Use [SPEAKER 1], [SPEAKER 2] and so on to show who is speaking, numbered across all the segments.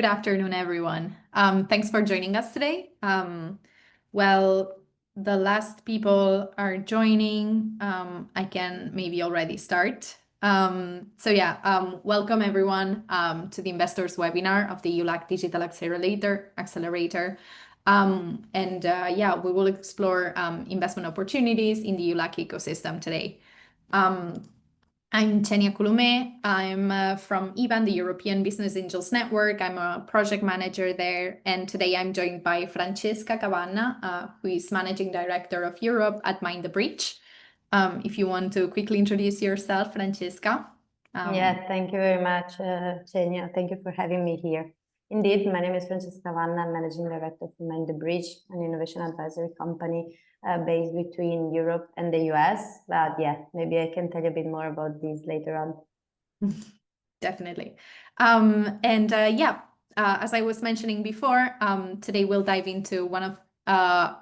[SPEAKER 1] Good afternoon, everyone. Thanks for joining us today. Well, the last people are joining. I can maybe already start. Welcome everyone to the Investors webinar of the EU-LAC Digital Accelerator. We will explore investment opportunities in the EU-LAC ecosystem today. I'm Tenia Kulume. I'm from EBAN, the European Business Angels Network. I'm a project manager there. And today I'm joined by Francesca Cavanna, who is Managing Director of Europe at Mind the Bridge. If you want to quickly introduce yourself, Francesca.
[SPEAKER 2] Thank you very much, Tenia. Thank you for having me here. Indeed, my name is Francesca Cavanna. I'm Managing Director for Mind the Bridge, an innovation advisory company based between Europe and the US. But maybe I can tell you a bit more about this later on.
[SPEAKER 1] Definitely. As I was mentioning before, today we'll dive into one of a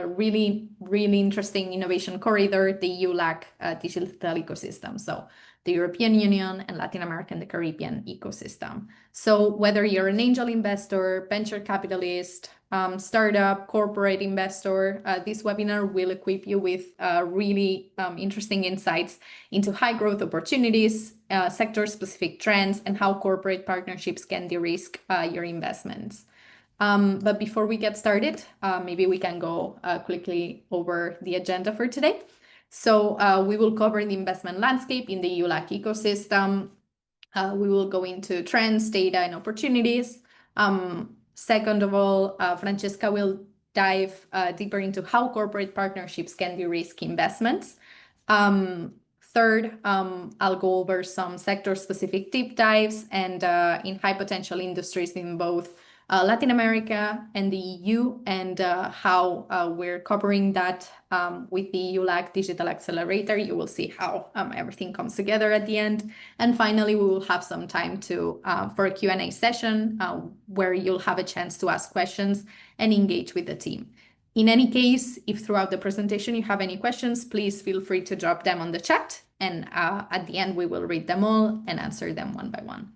[SPEAKER 1] really interesting innovation corridor, the EU-LAC digital ecosystem. So the European Union and Latin America and the Caribbean ecosystem. So whether you're an angel investor, venture capitalist, startup, corporate investor, this webinar will equip you with really interesting insights into high growth opportunities, sector-specific trends, and how corporate partnerships can de-risk your investments. But before we get started, maybe we can go quickly over the agenda for today. So we will cover the investment landscape in the EU-LAC ecosystem. We will go into trends, data, and opportunities. Second of all, Francesca will dive deeper into how corporate partnerships can de-risk investments. Third, I'll go over some sector-specific deep dives and in high potential industries in both Latin America and the EU, and how we're covering that with the EU-LAC Digital Accelerator. You will see how everything comes together at the end. And finally, we will have some time for a Q&A session where you'll have a chance to ask questions and engage with the team. In any case, if throughout the presentation you have any questions, please feel free to drop them on the chat. And at the end, we will read them all and answer them one by one.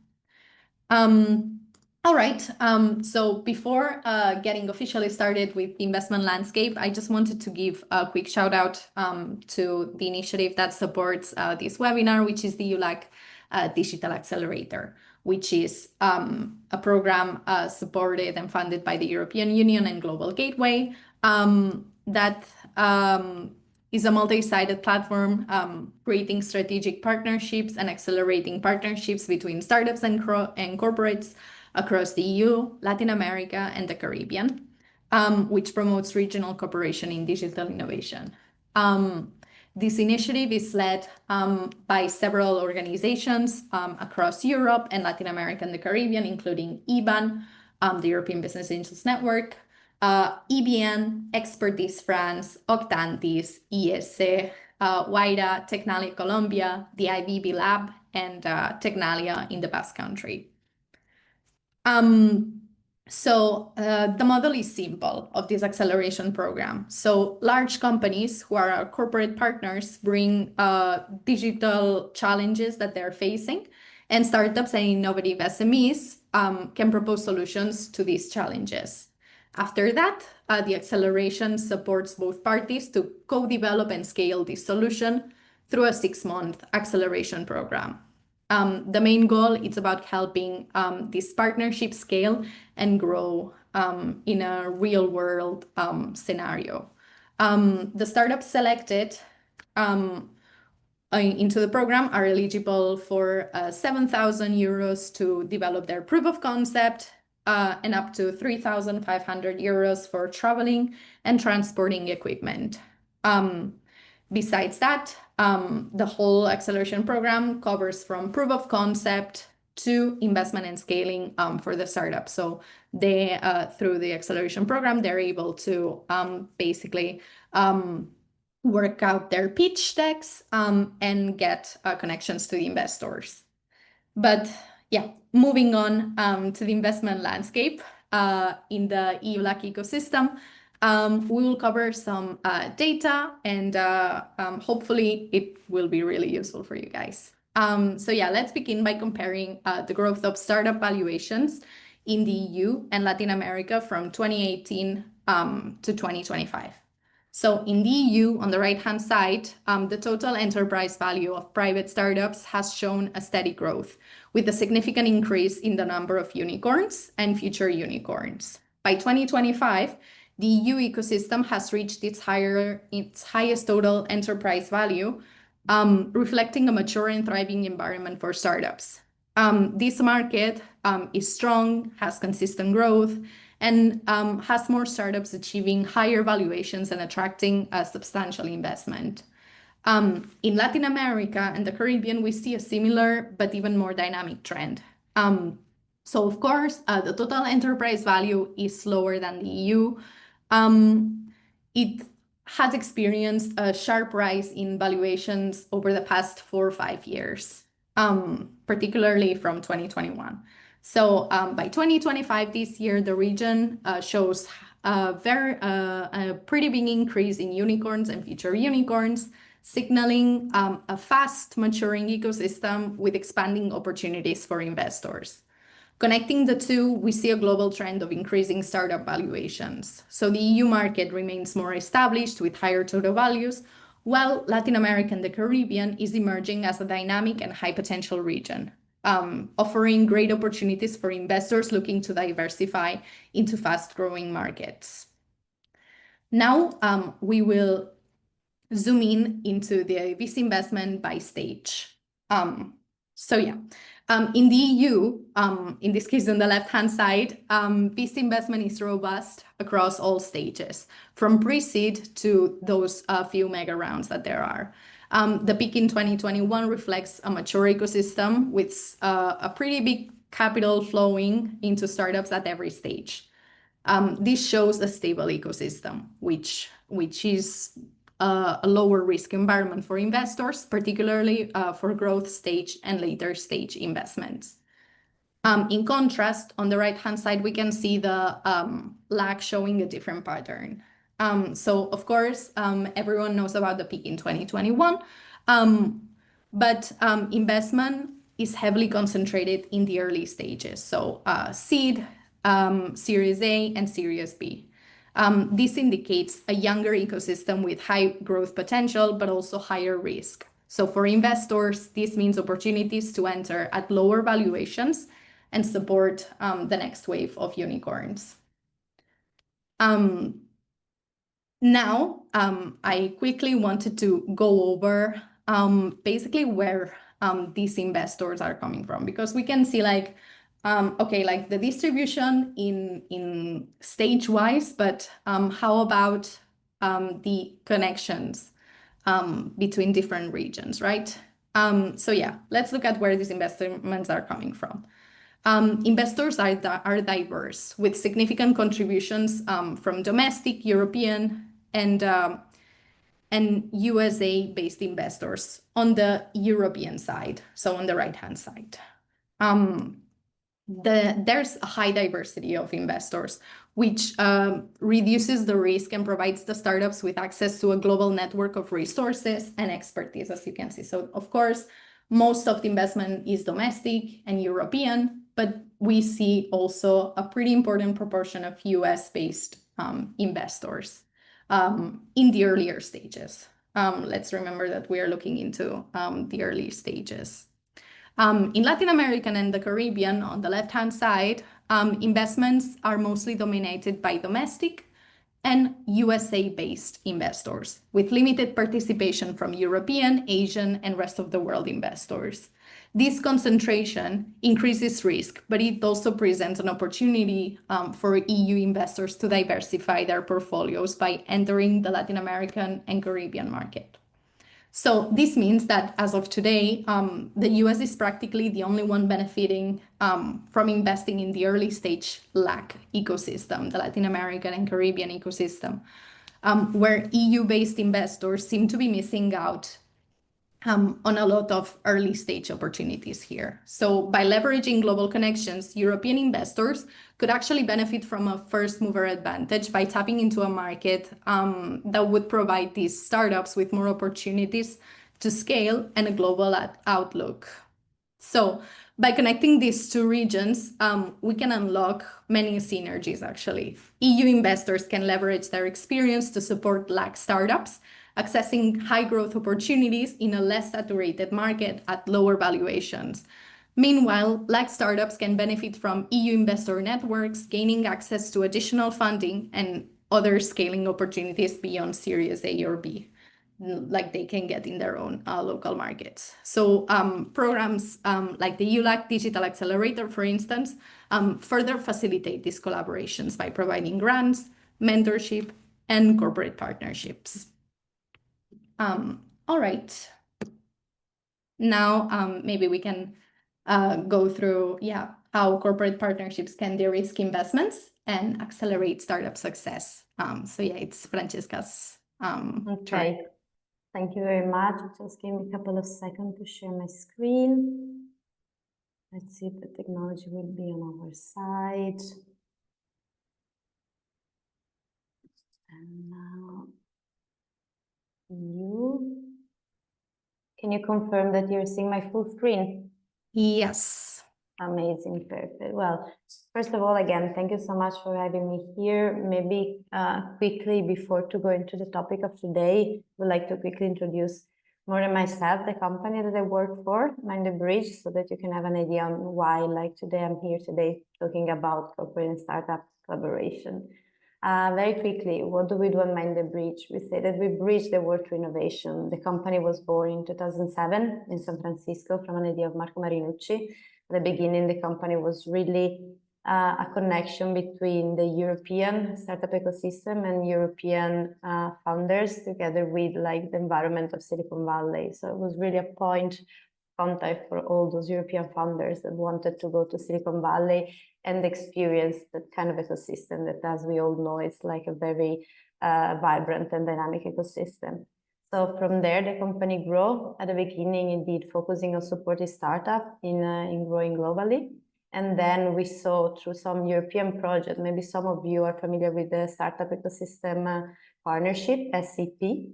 [SPEAKER 1] All right, so before getting officially started with the investment landscape, I just wanted to give a quick shout out to the initiative that supports this webinar, which is the EU-LAC Digital Accelerator, which is a program supported and funded by the European Union and Global Gateway that is a multi-sided platform creating strategic partnerships and accelerating partnerships between startups and corporates across the EU, Latin America, and the Caribbean, which promotes regional cooperation in digital innovation. This initiative is led by several organizations across Europe and Latin America and the Caribbean, including EBAN, the European Business Angels Network, EBN, Expertise France, Octantis, IESE, WIDA, Tecnalia Colombia, the IBB Lab, and Tecnalia in the Basque Country. The model is simple of this acceleration program. So large companies who are our corporate partners bring digital challenges that they're facing, and startups and innovative SMEs can propose solutions to these challenges. After that, the acceleration supports both parties to co-develop and scale this solution through a 6-month acceleration program. The main goal is about helping this partnership scale and grow in a real-world scenario. The startups selected into the program are eligible for 7,000 euros to develop their proof of concept and up to 3,500 euros for traveling and transporting equipment. Besides that, the whole acceleration program covers from proof of concept to investment and scaling for the startup. So they, through the acceleration program, they're able to basically work out their pitch decks and get connections to the investors. But moving on to the investment landscape in the EU-LAC ecosystem. We will cover some data and hopefully it will be really useful for you guys. Let's begin by comparing the growth of startup valuations in the EU and Latin America from 2018 to 2025. So in the EU, on the right-hand side, the total enterprise value of private startups has shown a steady growth, with a significant increase in the number of unicorns and future unicorns. By 2025, the EU ecosystem has reached its highest total enterprise value, reflecting a mature and thriving environment for startups. This market is strong, has consistent growth, and has more startups achieving higher valuations and attracting a substantial investment. In Latin America and the Caribbean, we see a similar but even more dynamic trend. So, of course, the total enterprise value is lower than the EU. It has experienced a sharp rise in valuations over the past 4 or 5 years, particularly from 2021. So by 2025, this year, the region shows a pretty big increase in unicorns and future unicorns, signaling a fast maturing ecosystem with expanding opportunities for investors. Connecting the two, we see a global trend of increasing startup valuations. So the EU market remains more established with higher total values, while Latin America and the Caribbean is emerging as a dynamic and high potential region, offering great opportunities for investors looking to diversify into fast-growing markets. Now we will zoom into the VC investment by stage. In the EU, in this case on the left-hand side, VC investment is robust across all stages, from pre-seed to those few mega rounds that there are. The peak in 2021 reflects a mature ecosystem with a pretty big capital flowing into startups at every stage. This shows a stable ecosystem, which is a lower risk environment for investors, particularly for growth stage and later stage investments. In contrast, on the right-hand side, we can see the LAC showing a different pattern. So, of course, everyone knows about the peak in 2021, but investment is heavily concentrated in the early stages. So seed, Series A, and Series B. This indicates a younger ecosystem with high growth potential, but also higher risk. So for investors, this means opportunities to enter at lower valuations and support the next wave of unicorns. Now, I quickly wanted to go over basically where these investors are coming from, because we can see like the distribution in stage-wise, but how about the connections between different regions, right? So yeah, let's look at where these investments are coming from. Investors are diverse, with significant contributions from domestic, European, and USA-based investors on the European side, so on the right-hand side. There's a high diversity of investors, which reduces the risk and provides the startups with access to a global network of resources and expertise, as you can see. So, of course, most of the investment is domestic and European, but we see also a pretty important proportion of US-based investors in the earlier stages. Let's remember that we are looking into the early stages. In Latin America and the Caribbean, on the left-hand side, investments are mostly dominated by domestic and USA-based investors, with limited participation from European, Asian, and rest of the world investors. This concentration increases risk, but it also presents an opportunity for EU investors to diversify their portfolios by entering the Latin American and Caribbean market. So this means that as of today, the US is practically the only one benefiting from investing in the early stage LAC ecosystem, the Latin American and Caribbean ecosystem, where EU-based investors seem to be missing out on a lot of early stage opportunities here. So by leveraging global connections, European investors could actually benefit from a first mover advantage by tapping into a market that would provide these startups with more opportunities to scale and a global outlook. So by connecting these two regions, we can unlock many synergies, actually. EU investors can leverage their experience to support LAC startups, accessing high growth opportunities in a less saturated market at lower valuations. Meanwhile, LAC startups can benefit from EU investor networks, gaining access to additional funding and other scaling opportunities beyond Series A or B, like they can get in their own local markets. So programs like the EU-LAC Digital Accelerator, for instance, further facilitate these collaborations by providing grants, mentorship, and corporate partnerships. All right. Now, maybe we can go through, how corporate partnerships can de-risk investments and accelerate startup success. So it's Francesca's turn.
[SPEAKER 2] Thank you very much. Just give me a couple of seconds to share my screen. Let's see if the technology will be on our side. And now can you confirm that you're seeing my full screen?
[SPEAKER 1] Yes.
[SPEAKER 2] Amazing, perfect. Well, first of all, again, thank you so much for having me here. Maybe quickly, before to go into the topic of today, I would like to quickly introduce more than myself, the company that I work for, Mind the Bridge, so that you can have an idea on why, like today, I'm here today talking about corporate and startup collaboration. Very quickly, what do we do on Mind the Bridge? We say that we bridge the world to innovation. The company was born in 2007 in San Francisco from an idea of Marco Marinucci. At the beginning, the company was really a connection between the European startup ecosystem and European founders together with like the environment of Silicon Valley. So it was really a point contact for all those European founders that wanted to go to Silicon Valley and experience that kind of ecosystem that, as we all know, is like a very vibrant and dynamic ecosystem. So from there, the company grew at the beginning, indeed, focusing on supporting startup in growing globally. And then we saw through some European project, maybe some of you are familiar with the Startup Ecosystem Partnership, SCP.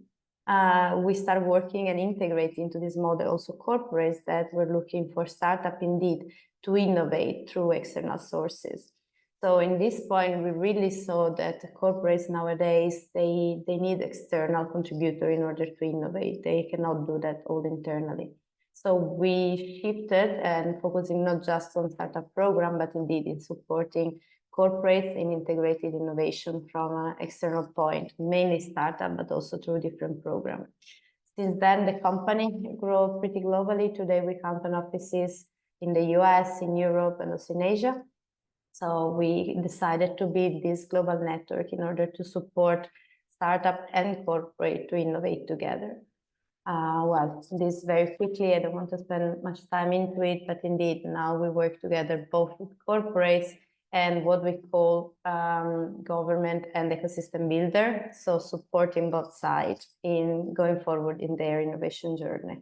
[SPEAKER 2] We started working and integrating into this model also corporates that were looking for startup indeed to innovate through external sources. So in this point, we really saw that corporates nowadays, they need external contributor in order to innovate. They cannot do that all internally. So we shifted and focusing not just on startup program, but indeed in supporting corporates in integrated innovation from an external point, mainly startup, but also through different programs. Since then, the company grew pretty globally. Today, we count on offices in the US, in Europe, and also in Asia. So we decided to build this global network in order to support startup and corporate to innovate together. Well, this very quickly, I don't want to spend much time into it, but indeed now we work together both with corporates and what we call government and ecosystem builder, so supporting both sides in going forward in their innovation journey.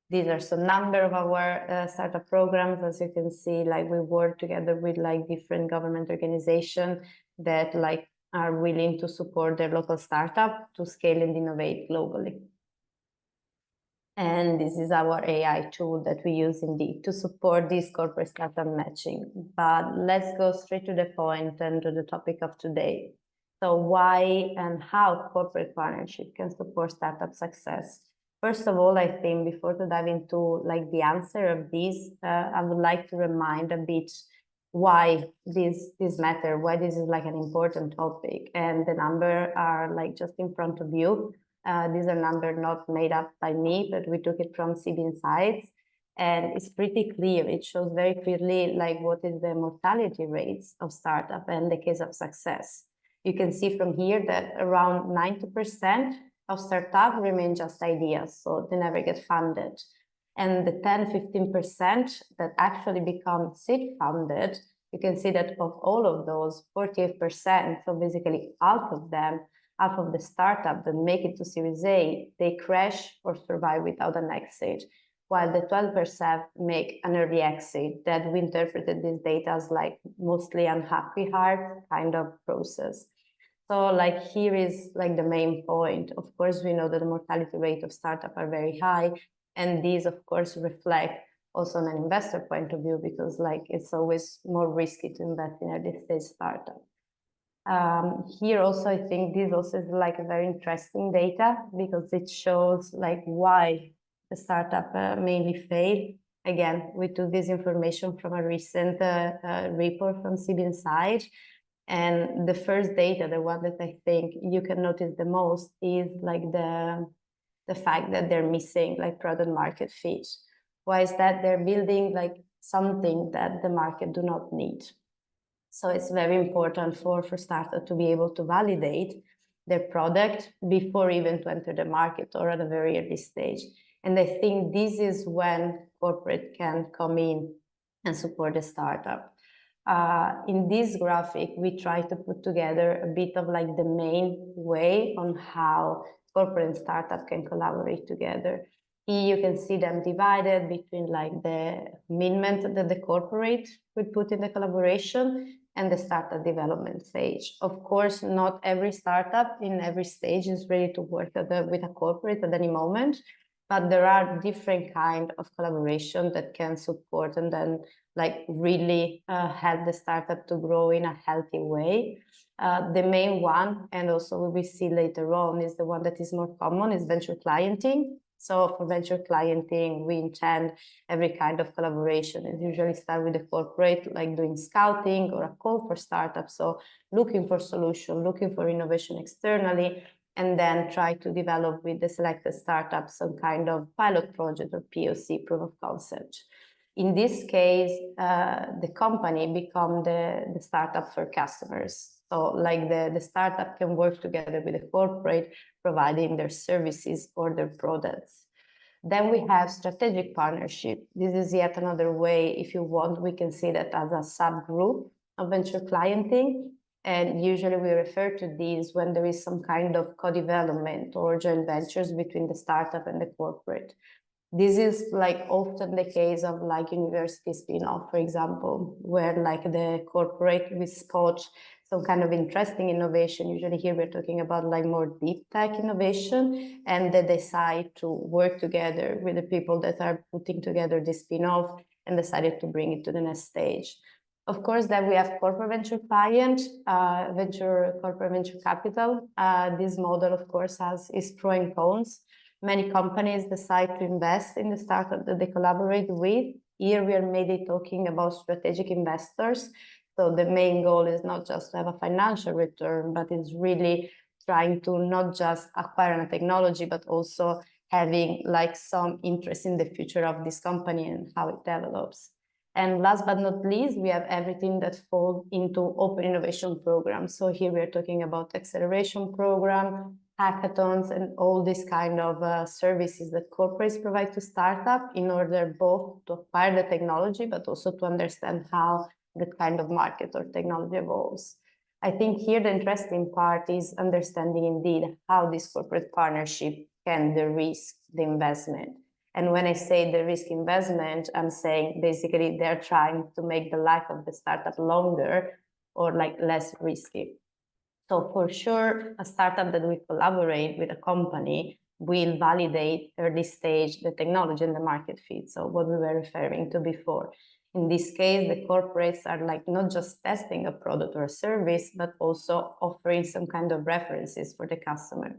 [SPEAKER 2] These are some number of our startup programs. As you can see, like we work together with like different government organizations that like are willing to support their local startup to scale and innovate globally. And this is our AI tool that we use indeed to support this corporate startup matching. But let's go straight to the point and to the topic of today. So why and how corporate partnership can support startup success? First of all, I think before to dive into like the answer of this, I would like to remind a bit why this matter, why this is like an important topic. And the number are like just in front of you. These are numbers not made up by me, but we took it from CB Insights. And it's pretty clear. It shows very clearly like what is the mortality rates of startup and the case of success. You can see from here that around 90% of startups remain just ideas, so they never get funded. And the 10-15% that actually become seed funded, you can see that of all of those, 48%, so basically half of them, half of the startup that make it to Series A, they crash or survive without an exit, while the 12% make an early exit that we interpreted this data as like mostly unhappy heart kind of process. So like here is like the main point. Of course, we know that the mortality rate of startup are very high, and these of course reflect also on an investor point of view, because like it's always more risky to invest in a early stage startup. Here also, I think this also is like a very interesting data because it shows like why the startup mainly failed. Again, we took this information from a recent report from CB Inside. And the first data, the one that I think you can notice the most, is like the fact that they're missing like product market fit. Why is that? They're building like something that the market do not need. So it's very important for startups to be able to validate their product before even to enter the market or at a very early stage. And I think this is when corporate can come in and support the startup. In this graphic, we try to put together a bit of like the main way on how corporate and startup can collaborate together. Here you can see them divided between like the commitment that the corporate would put in the collaboration and the startup development stage. Of course, not every startup in every stage is ready to work with a corporate at any moment, but there are different kinds of collaboration that can support and then like really help the startup to grow in a healthy way. The main one, and also we will see later on, is the one that is more common, is venture clienting. So for venture clienting, we intend every kind of collaboration. It usually starts with the corporate, like doing scouting or a call for startups. So looking for solution, looking for innovation externally, and then try to develop with the selected startups some kind of pilot project or POC, proof of concept. In this case, the company become the startup for customers. So like the startup can work together with the corporate, providing their services or their products. Then we have strategic partnership. This is yet another way, if you want, we can see that as a subgroup of venture clienting. And usually we refer to these when there is some kind of co-development or joint ventures between the startup and the corporate. This is like often the case of like university spin-off, for example, where like the corporate will spot some kind of interesting innovation. Usually here we're talking about like more deep tech innovation, and they decide to work together with the people that are putting together this spin-off and decided to bring it to the next stage. Of course, then we have corporate venture client, corporate venture capital. This model, of course, has its pros and cons. Many companies decide to invest in the startup that they collaborate with. Here we are mainly talking about strategic investors. So the main goal is not just to have a financial return, but it's really trying to not just acquire a technology, but also having like some interest in the future of this company and how it develops. And last but not least, we have everything that falls into open innovation programs. So here we are talking about acceleration program, hackathons, and all these kind of services that corporates provide to startup in order both to acquire the technology, but also to understand how that kind of market or technology evolves. I think here the interesting part is understanding indeed how this corporate partnership can de-risk the investment. And when I say the risk investment, I'm saying basically they're trying to make the life of the startup longer or like less risky. So for sure, a startup that will collaborate with a company will validate early stage the technology and the market fit. So what we were referring to before. In this case, the corporates are like not just testing a product or a service, but also offering some kind of references for the customer.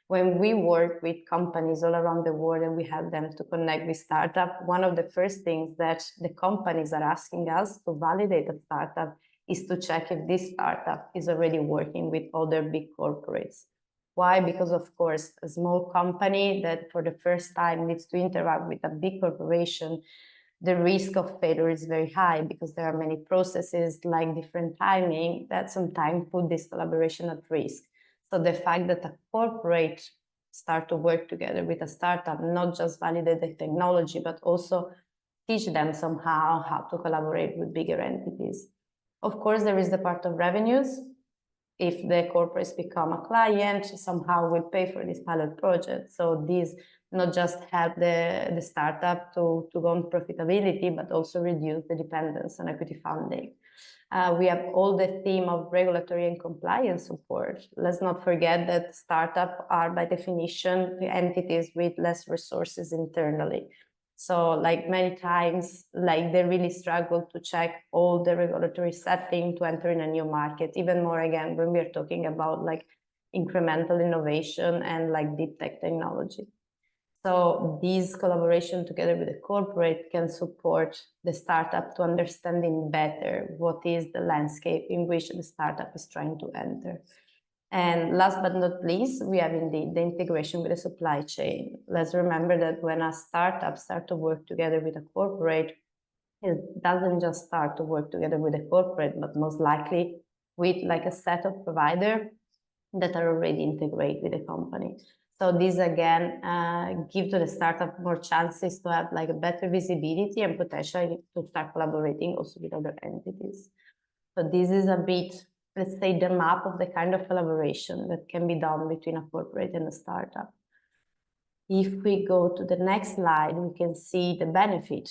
[SPEAKER 2] When we work with companies all around the world and we help them to connect with startup, one of the first things that the companies are asking us to validate a startup is to check if this startup is already working with other big corporates. Why? Because of course, a small company that for the first time needs to interact with a big corporation, the risk of failure is very high because there are many processes like different timing that sometimes put this collaboration at risk. So the fact that a corporate start to work together with a startup, not just validate the technology, but also teach them somehow how to collaborate with bigger entities. Of course, there is the part of revenues. If the corporates become a client, somehow will pay for this pilot project. So these not just help the startup to go on profitability, but also reduce the dependence on equity funding. We have all the theme of regulatory and compliance support. Let's not forget that startups are by definition entities with less resources internally. So like many times, like they really struggle to check all the regulatory setting to enter in a new market, even more again, when we're talking about like incremental innovation and like deep tech technology. So these collaboration together with the corporate can support the startup to understanding better what is the landscape in which the startup is trying to enter. And last but not least, we have indeed the integration with the supply chain. Let's remember that when a startup starts to work together with a corporate, it doesn't just start to work together with a corporate, but most likely with like a set of providers that are already integrated with the company. So this again give to the startup more chances to have like a better visibility and potentially to start collaborating also with other entities. So this is a bit, let's say, the map of the kind of collaboration that can be done between a corporate and a startup. If we go to the next slide, we can see the benefit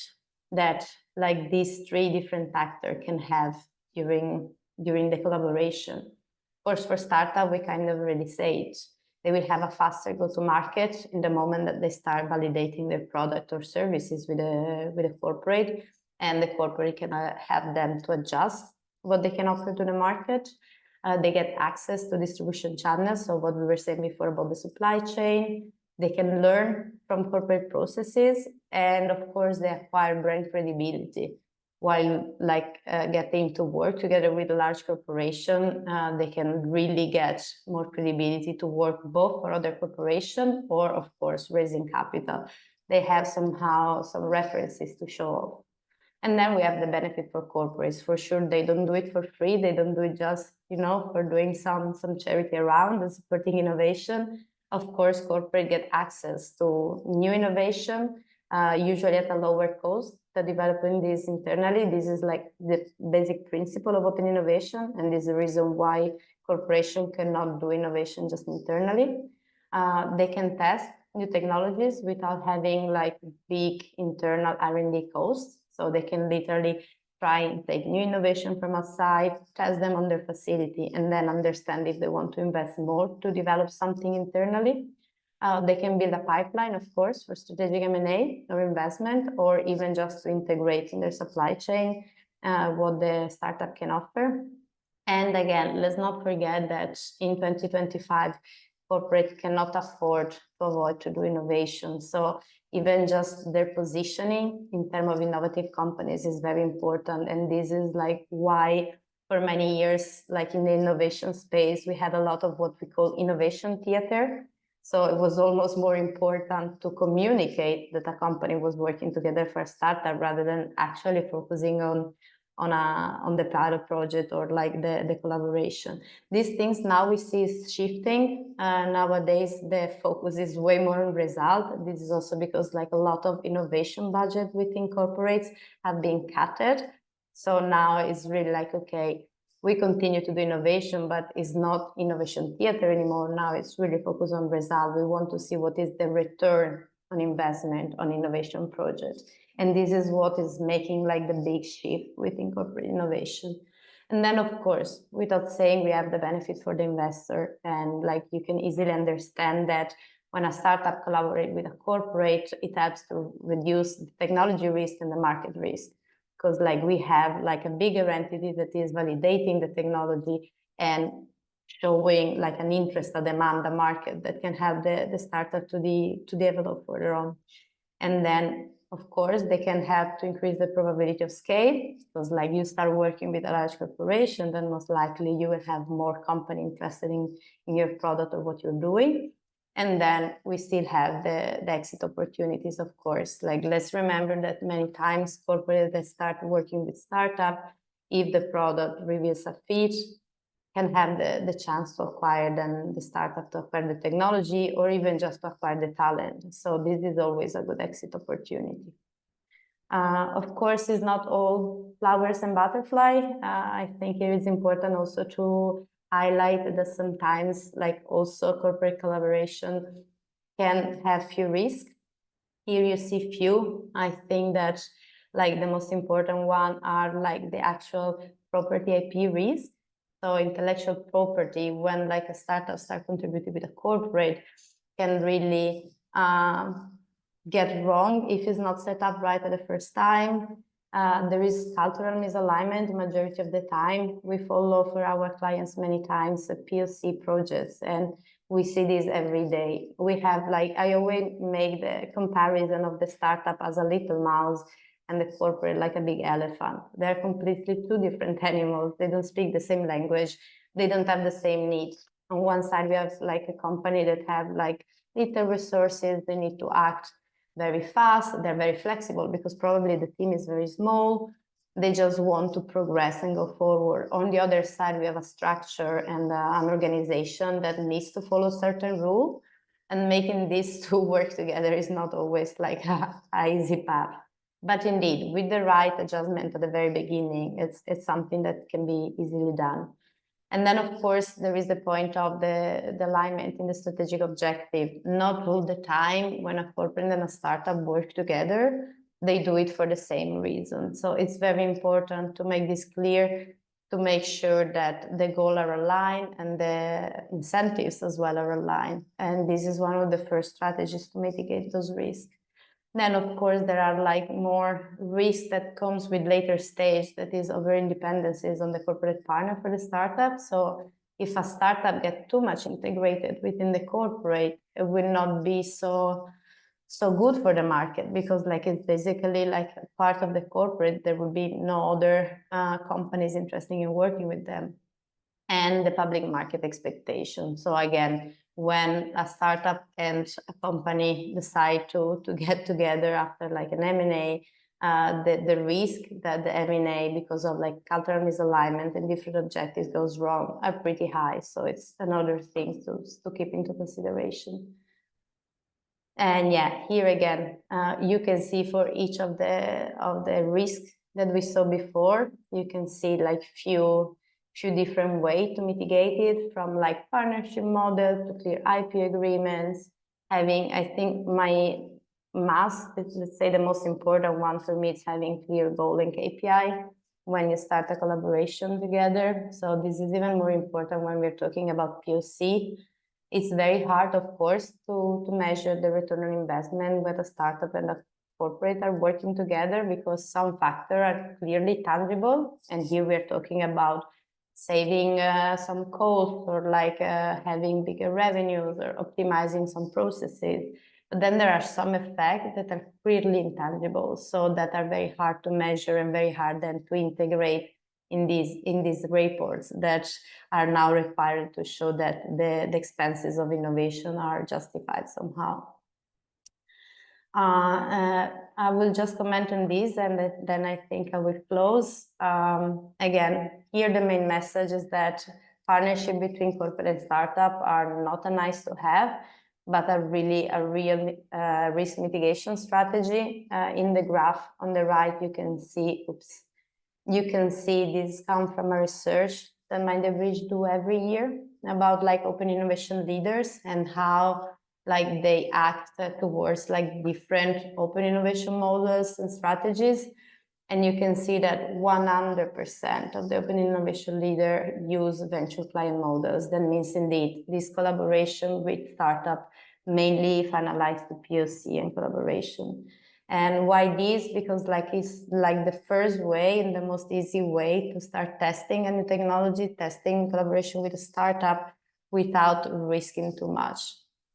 [SPEAKER 2] that like these three different actors can have during the collaboration. Of course, for startup, we kind of already say it. They will have a faster go-to-market in the moment that they start validating their product or services with a corporate, and the corporate can help them to adjust what they can offer to the market. They get access to distribution channels. So what we were saying before about the supply chain, they can learn from corporate processes, and of course they acquire brand credibility. While like getting to work together with a large corporation, they can really get more credibility to work both for other corporations or of course raising capital. They have somehow some references to show off. And then we have the benefit for corporates. For sure, they don't do it for free. They don't do it just, you know, for doing some charity around and supporting innovation. Of course, corporate get access to new innovation, usually at a lower cost. The developing this internally, this is like the basic principle about an innovation, and this is the reason why corporation cannot do innovation just internally. They can test new technologies without having like big internal R&D costs. So they can literally try and take new innovation from outside, test them on their facility, and then understand if they want to invest more to develop something internally. They can build a pipeline, of course, for strategic M&A or investment, or even just to integrate in their supply chain what the startup can offer. And again, let's not forget that in 2025, corporate cannot afford to avoid to do innovation. So even just their positioning in terms of innovative companies is very important. And this is like why for many years, like in the innovation space, we had a lot of what we call innovation theater. So it was almost more important to communicate that a company was working together for a startup rather than actually focusing on the pilot project or like the collaboration. These things now we see is shifting. Nowadays, the focus is way more on result. This is also because like a lot of innovation budget within corporates have been cut. So now it's really like, okay, we continue to do innovation, but it's not innovation theater anymore. Now it's really focused on result. We want to see what is the return on investment on innovation projects. And this is what is making like the big shift within corporate innovation. And then, of course, without saying, we have the benefit for the investor. And like you can easily understand that when a startup collaborates with a corporate, it helps to reduce the technology risk and the market risk. Because like we have like a bigger entity that is validating the technology and showing like an interest, a demand, a market that can help the startup to develop further on. And then, of course, they can help to increase the probability of scale, because like you start working with a large corporation, then most likely you will have more company interested in your product or what you're doing. And then we still have the exit opportunities, of course. Like, let's remember that many times corporates that start working with startup, if the product reveals a fit, can have the chance to acquire then the startup, to acquire the technology, or even just to acquire the talent. So this is always a good exit opportunity. Of course, it's not all flowers and butterflies. I think it is important also to highlight that sometimes like also corporate collaboration can have few risks. Here you see few. I think that like the most important one are like the actual property IP risk. So intellectual property, when like a startup start contributing with a corporate, can really get wrong if it's not set up right at the first time. There is cultural misalignment majority of the time. We follow for our clients many times POC projects, and we see this every day. We have, like, I always make the comparison of the startup as a little mouse and the corporate like a big elephant. They're completely two different animals. They don't speak the same language. They don't have the same needs. On one side, we have like a company that have like little resources. They need to act very fast. They're very flexible because probably the team is very small. They just want to progress and go forward. On the other side, we have a structure and an organization that needs to follow certain rule, and making these two work together is not always like a easy path. But indeed, with the right adjustment at the very beginning, it's something that can be easily done. And then, of course, there is the point of the alignment in the strategic objective. Not all the time when a corporate and a startup work together, they do it for the same reason. So it's very important to make this clear, to make sure that the goals are aligned and the incentives as well are aligned. And this is one of the first strategies to mitigate those risks. Then, of course, there are like more risks that comes with later stage, that is over dependencies on the corporate partner for the startup. So if a startup gets too much integrated within the corporate, it will not be so good for the market, because like it's basically like part of the corporate, there will be no other companies interested in working with them, and the public market expectation. So again, when a startup and a company decide to get together after like an M&A, the risk that the M&A, because of like cultural misalignment and different objectives, goes wrong are pretty high. So it's another thing to keep into consideration. And yeah, here again, you can see for each of the risks that we saw before, you can see like few different ways to mitigate it, from like partnership model to clear IP agreements. Having, I think let's say the most important one for me is having clear goal and KPI when you start a collaboration together. So this is even more important when we're talking about POC. It's very hard, of course, to measure the return on investment when a startup and a corporate are working together, because some factors are clearly tangible. And here we're talking about saving some costs, or like having bigger revenues, or optimizing some processes. But then there are some effects that are clearly intangible, so that are very hard to measure and very hard then to integrate in these reports that are now required to show that the expenses of innovation are justified somehow. I will just comment on this, and then I think I will close. Again, here the main message is that partnership between corporate and startup are not a nice to have, but are really a real risk mitigation strategy. In the graph on the right, you can see, this comes from a research that MindTheBridge do every year about like open innovation leaders and how like they act towards like different open innovation models and strategies. And you can see that 100% of the open innovation leader use venture client models. That means indeed this collaboration with startup mainly finalize the POC and collaboration. And why this? Because like it's like the first way and the most easy way to start testing a new technology, testing collaboration with a startup without risking too much.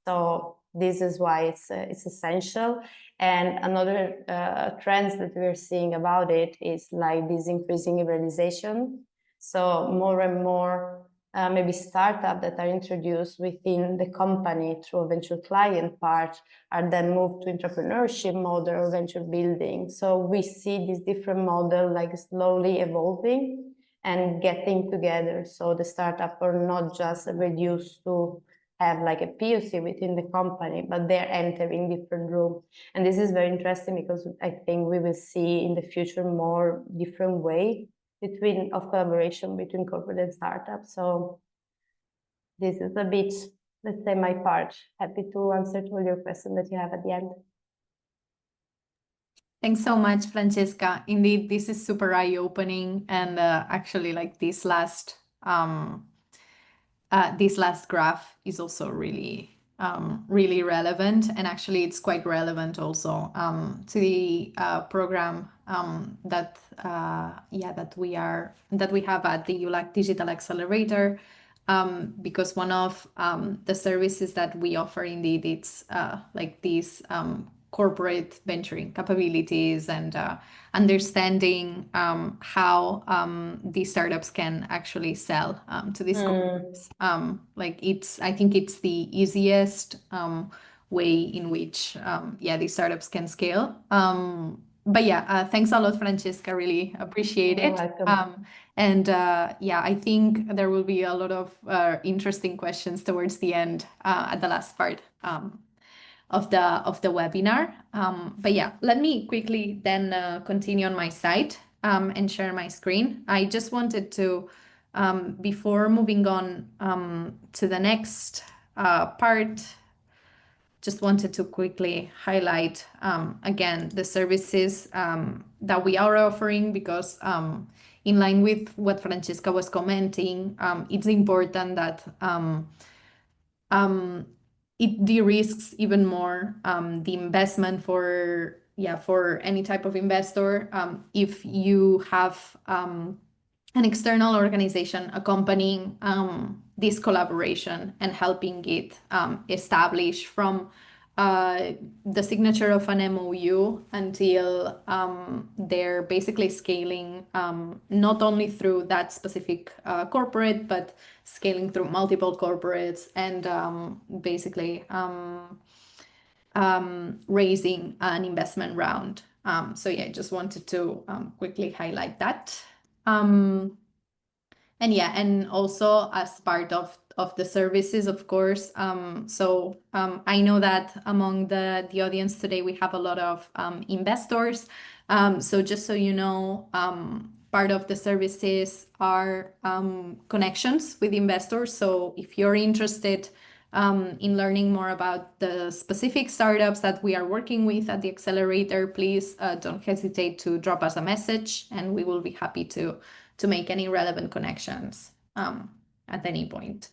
[SPEAKER 2] So this is why it's essential. And another trends that we're seeing about it is like this increasing hybridization. So more and more maybe startups that are introduced within the company through a venture client part are then moved to entrepreneurship model or venture building. So we see this different model like slowly evolving and getting together. So the startup are not just reduced to have like a POC within the company, but they're entering different rooms. And this is very interesting because I think we will see in the future more different way of collaboration between corporate and startups. So this is a bit, let's say, my part. Happy to answer to all your questions that you have at the end.
[SPEAKER 1] Thanks so much, Francesca. Indeed, this is super eye-opening, and actually, like this last graph is also really really relevant, and actually it's quite relevant also to the program that we have at the EU-LAC Digital Accelerator, because one of the services that we offer indeed it's like these corporate venturing capabilities and understanding how these startups can actually sell to these companies. I think it's the easiest way in which these startups can scale. But yeah, thanks a lot, Francesca. Really appreciate
[SPEAKER 2] You're
[SPEAKER 1] it.
[SPEAKER 2] welcome.
[SPEAKER 1] I think there will be a lot of interesting questions towards the end at the last part of the webinar. But yeah, let me quickly then continue on my side and share my screen. I just wanted to, before moving on to the next part, just wanted to quickly highlight again the services that we are offering, because in line with what Francesca was commenting, it's important that it de-risks even more the investment for any type of investor if you have an external organization accompanying this collaboration and helping it establish from the signature of an MOU until they're basically scaling not only through that specific corporate, but scaling through multiple corporates and basically raising an investment round. So yeah, I just wanted to quickly highlight that. And also as part of the services, of course. I know that among the audience today, we have a lot of investors. So just so you know, part of the services are connections with investors. So if you're interested in learning more about the specific startups that we are working with at the accelerator, please don't hesitate to drop us a message, and we will be happy to make any relevant connections at any point.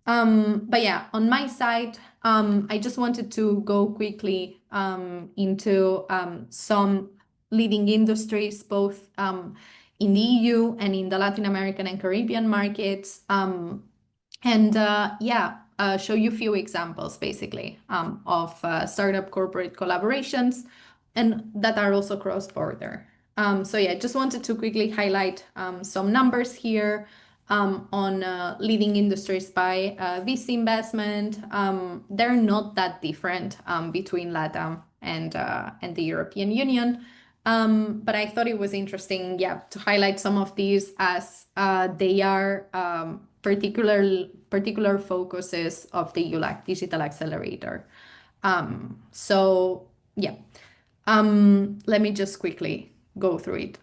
[SPEAKER 1] But yeah, on my side, I just wanted to go quickly into some leading industries, both in the EU and in the Latin American and Caribbean markets. Show you a few examples basically of startup corporate collaborations and that are also cross-border. Just wanted to quickly highlight some numbers here on leading industries by VC investment. They're not that different between LATAM and the European Union. But I thought it was interesting, to highlight some of these as they are particular focuses of the EU-LAC Digital Accelerator. Let me just quickly go through it.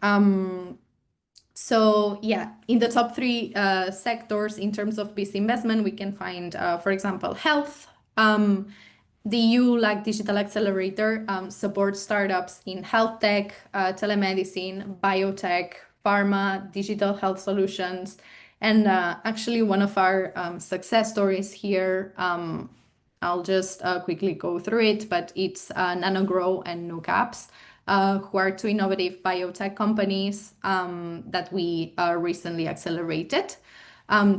[SPEAKER 1] In the top three sectors in terms of VC investment, we can find, for example, health. The EU-LAC Digital Accelerator supports startups in health tech, telemedicine, biotech, pharma, digital health solutions. And actually, one of our success stories here, I'll just quickly go through it, but it's NanoGrow and NuCaps, who are two innovative biotech companies that we recently accelerated.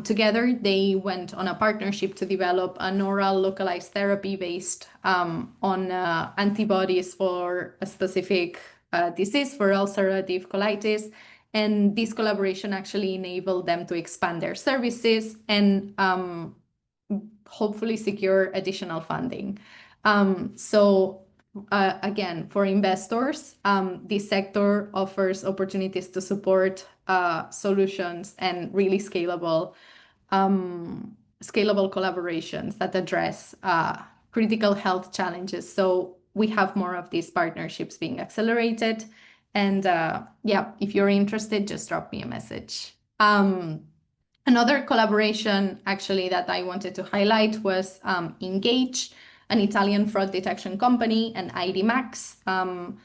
[SPEAKER 1] Together, they went on a partnership to develop an oral localized therapy based on antibodies for a specific disease, for ulcerative colitis. And this collaboration actually enabled them to expand their services and hopefully secure additional funding. Again, for investors, this sector offers opportunities to support solutions and really scalable collaborations that address critical health challenges. So we have more of these partnerships being accelerated. And if you're interested, just drop me a message. Another collaboration actually that I wanted to highlight was Engage, an Italian fraud detection company, and ID Maps, who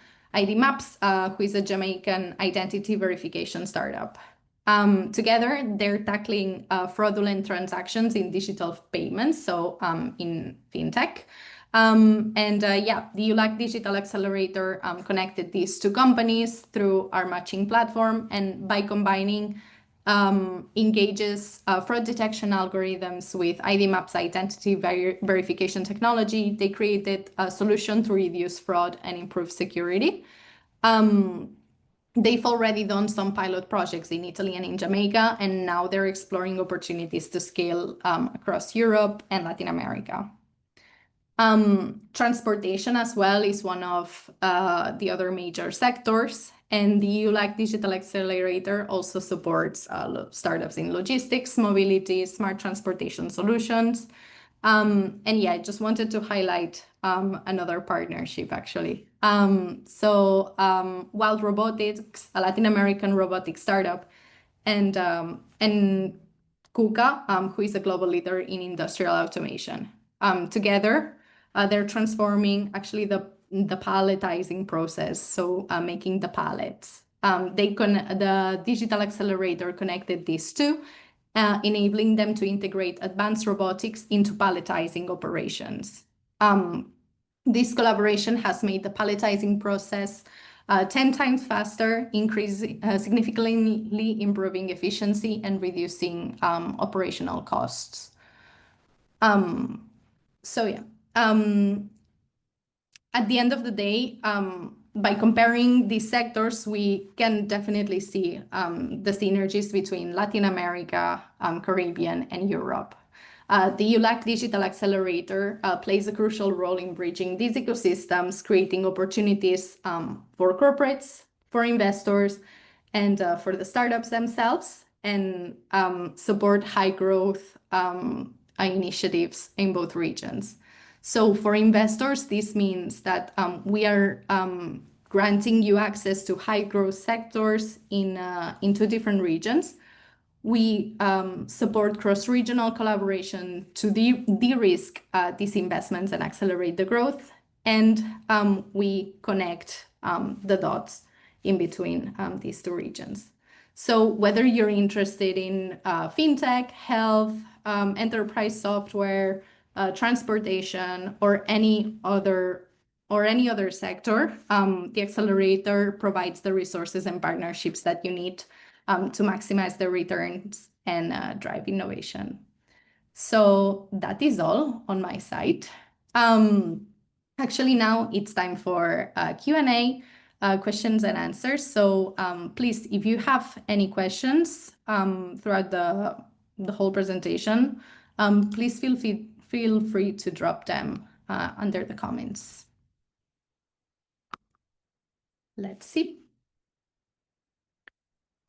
[SPEAKER 1] is a Jamaican identity verification startup. Together, they're tackling fraudulent transactions in digital payments, so in fintech. The EU-LAC Digital Accelerator connected these two companies through our matching platform, and by combining engages fraud detection algorithms with ID Maps identity verification technology, they created a solution to reduce fraud and improve security. They've already done some pilot projects in Italy and in Jamaica, and now they're exploring opportunities to scale across Europe and Latin America. Transportation as well is one of the other major sectors, and the EU-LAC Digital Accelerator also supports startups in logistics, mobility, smart transportation solutions. I just wanted to highlight another partnership actually. Wild Robotics, a Latin American robotics startup, and KUKA, who is a global leader in industrial automation. Together, they're transforming actually the palletizing process, so making the pallets. The digital accelerator connected these two, enabling them to integrate advanced robotics into palletizing operations. This collaboration has made the palletizing process 10 times faster, significantly improving efficiency and reducing operational costs. At the end of the day, by comparing these sectors, we can definitely see the synergies between Latin America, Caribbean, and Europe. The EU-LAC Digital Accelerator plays a crucial role in bridging these ecosystems, creating opportunities for corporates, for investors, and for the startups themselves, and support high growth initiatives in both regions. So for investors, this means that we are granting you access to high growth sectors in two different regions. We support cross-regional collaboration to de-risk these investments and accelerate the growth. And we connect the dots in between these two regions. So whether you're interested in fintech, health, enterprise software, transportation, or any other sector, the accelerator provides the resources and partnerships that you need to maximize the returns and drive innovation. So that is all on my side. Actually, now it's time for Q&A, questions and answers. So please, if you have any questions throughout the whole presentation, please feel free to drop them under the comments. Let's see.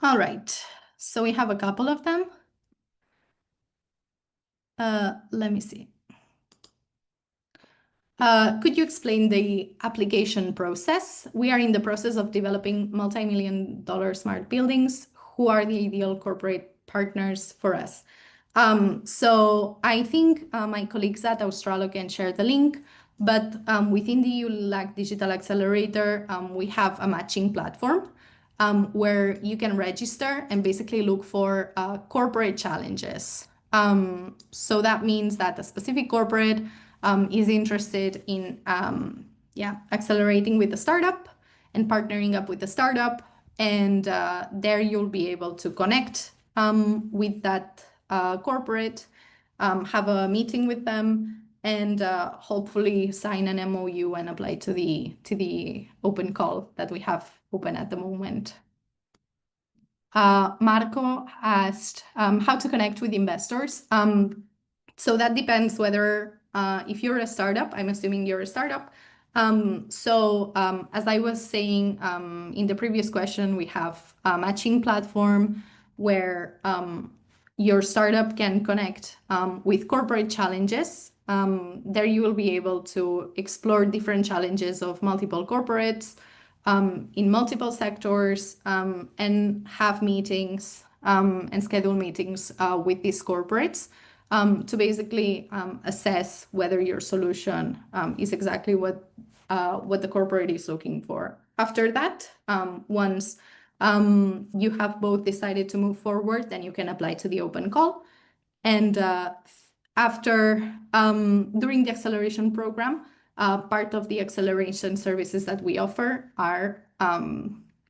[SPEAKER 1] All right, so we have a couple of them. Let me see. Could you explain the application process? We are in the process of developing multi-million-dollar smart buildings. Who are the ideal corporate partners for us? So I think my colleagues at Australo can share the link, but within the EU-LAC Digital Accelerator, we have a matching platform where you can register and basically look for corporate challenges. So that means that a specific corporate is interested in accelerating with the startup and partnering up with the startup, and there you'll be able to connect with that corporate, have a meeting with them, and hopefully sign an MOU and apply to the open call that we have open at the moment. Marco asked how to connect with investors. So that depends whether if you're a startup, I'm assuming you're a startup. As I was saying in the previous question, we have a matching platform where your startup can connect with corporate challenges. There you will be able to explore different challenges of multiple corporates in multiple sectors and have meetings and schedule meetings with these corporates to basically assess whether your solution is exactly what the corporate is looking for. After that, once you have both decided to move forward, then you can apply to the open call. And during the acceleration program, part of the acceleration services that we offer are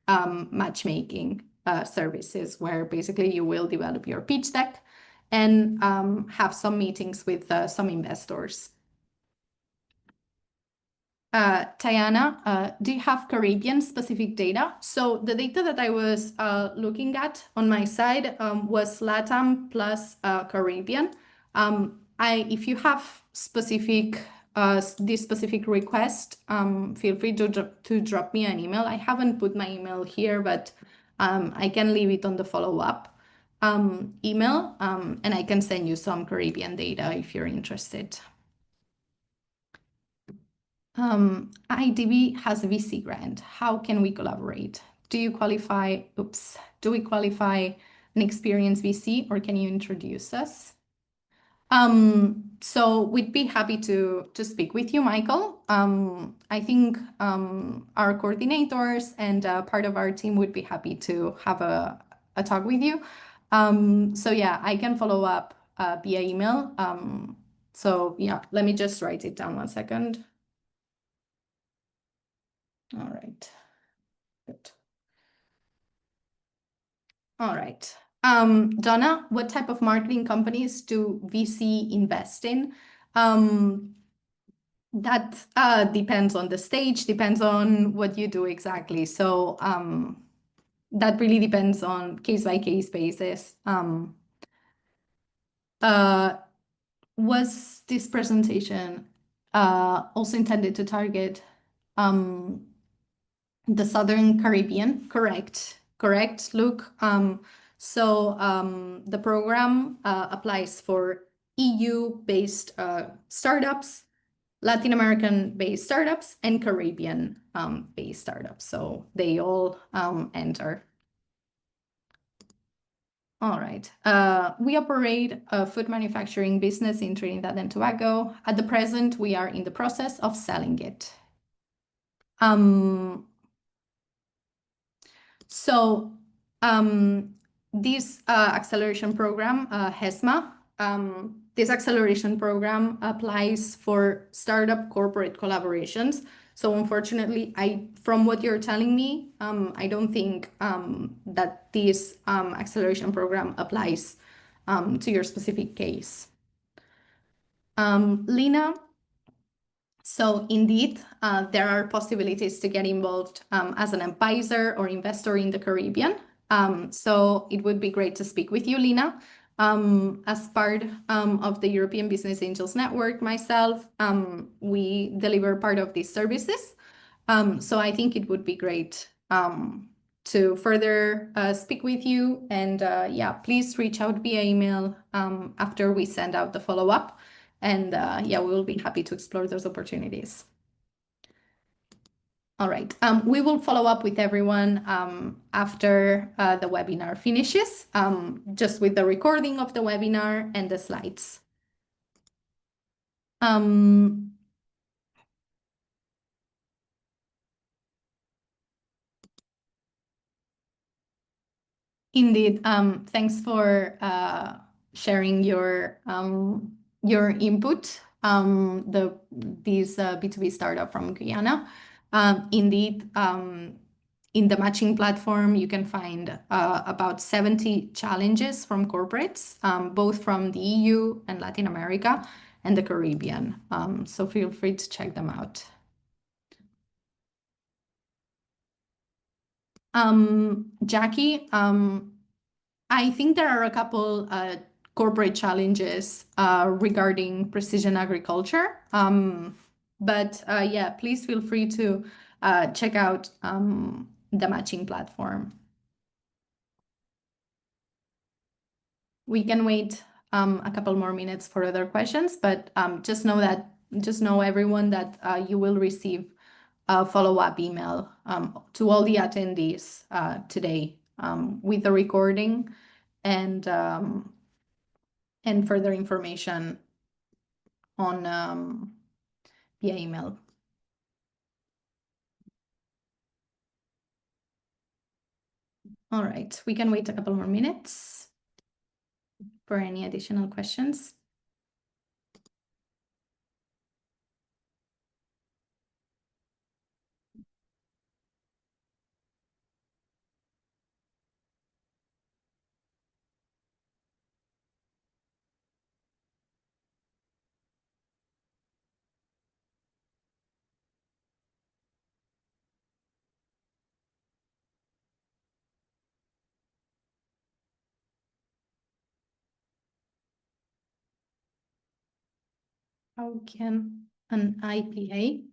[SPEAKER 1] matchmaking services, where basically you will develop your pitch deck and have some meetings with some investors. Tayana, do you have Caribbean specific data? So the data that I was looking at on my side was LATAM plus Caribbean. If you have this specific request, feel free to drop me an email. I haven't put my email here, but I can leave it on the follow-up email, and I can send you some Caribbean data if you're interested. IDB has a VC grant. How can we collaborate? Do we qualify an experienced VC, or can you introduce us? So we'd be happy to speak with you, Michael. I think our coordinators and part of our team would be happy to have a talk with you. So yeah, I can follow up via email. So yeah, let me just write it down 1 second. All right, good. All right. Donna, what type of marketing companies do VC invest in? That depends on the stage, depends on what you do exactly. So that really depends on case-by-case basis. Was this presentation also intended to target the Southern Caribbean? Correct, Luke. So the program applies for EU-based startups, Latin American-based startups, and Caribbean-based startups. So they all enter. All right. We operate a food manufacturing business in Trinidad and Tobago. At the present, we are in the process of selling it. So this acceleration program, HESMA, this acceleration program applies for startup corporate collaborations. So unfortunately, from what you're telling me, I don't think that this acceleration program applies to your specific case. Lina, so indeed, there are possibilities to get involved as an advisor or investor in the Caribbean. So it would be great to speak with you, Lina. As part of the European Business Angels Network, myself, we deliver part of these services. So I think it would be great to further speak with you. And yeah, please reach out via email after we send out the follow-up. And yeah, we will be happy to explore those opportunities. All right. We will follow up with everyone after the webinar finishes, just with the recording of the webinar and the slides. Indeed. Thanks for sharing your input. These B2B startup from Guyana. Indeed, in the matching platform, you can find about 70 challenges from corporates, both from the EU and Latin America and the Caribbean. So feel free to check them out. Jackie, I think there are a couple corporate challenges regarding precision agriculture. But yeah, please feel free to check out the matching platform. We can wait a couple more minutes for other questions, but just know everyone that you will receive a follow-up email to all the attendees today with the recording and further information on via email. All right, we can wait a couple more minutes for any additional questions. How can an IPA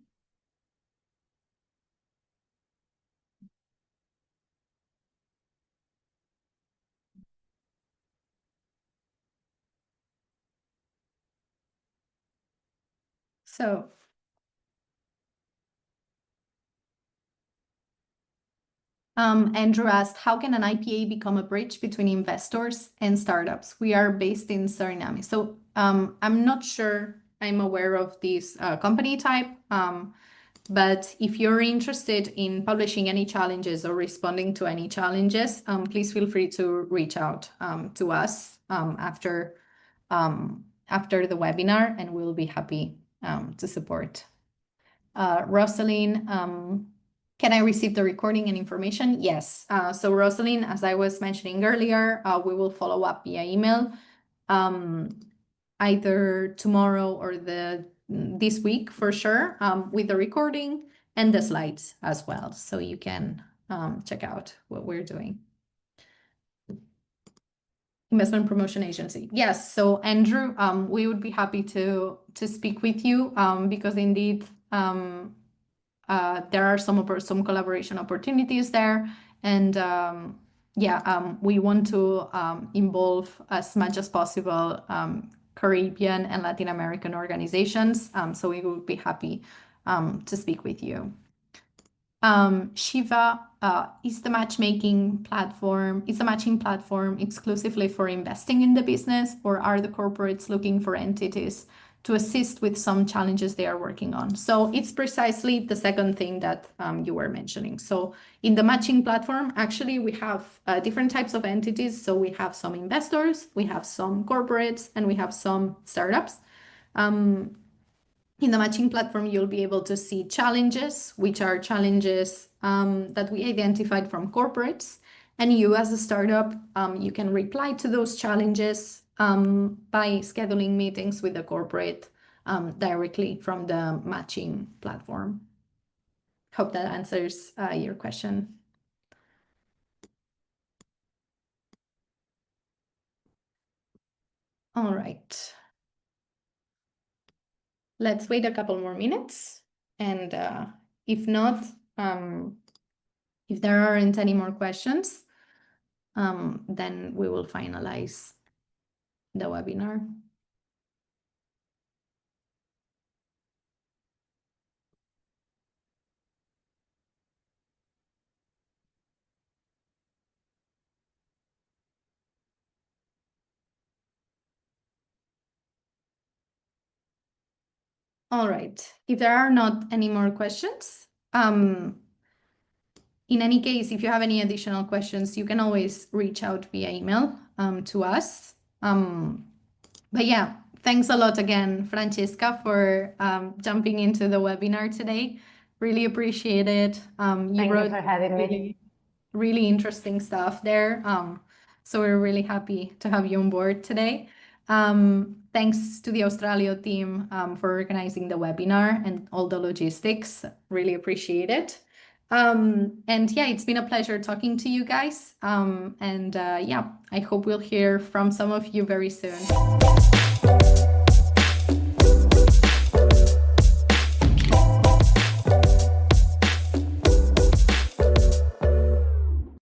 [SPEAKER 1] Andrew asked, how can an IPA become a bridge between investors and startups? We are based in Suriname. So I'm not sure I'm aware of this company type, but if you're interested in publishing any challenges or responding to any challenges, please feel free to reach out to us after the webinar, and we'll be happy to support. Rosalind, can I receive the recording and information? Yes. So Rosalind, as I was mentioning earlier, we will follow up via email either tomorrow or this week for sure with the recording and the slides as well. So you can check out what we're doing. Investment promotion agency. Yes. So Andrew, we would be happy to speak with you because indeed there are some collaboration opportunities there, and we want to involve as much as possible Caribbean and Latin American organizations. So we would be happy to speak with you. Shiva is the matching platform exclusively for investing in the business, or are the corporates looking for entities to assist with some challenges they are working on? So it's precisely the second thing that you were mentioning. So in the matching platform, actually, we have different types of entities. So we have some investors, we have some corporates, and we have some startups. In the matching platform, you'll be able to see challenges, which are challenges that we identified from corporates. And you, as a startup, you can reply to those challenges by scheduling meetings with the corporate directly from the matching platform. Hope that answers your question. All right. Let's wait a couple more minutes. And if not, if there aren't any more questions, then we will finalize the webinar. All right. If there are not any more questions, in any case, if you have any additional questions, you can always reach out via email to us. But yeah, thanks a lot again, Francesca, for jumping into the webinar today. Really appreciate it.
[SPEAKER 2] Thank you for having me.
[SPEAKER 1] Really interesting stuff there. So we're really happy to have you on board today. Thanks to the Australio team for organizing the webinar and all the logistics. Really appreciate it. And yeah, it's been a pleasure talking to you guys. I hope we'll hear from some of you very soon.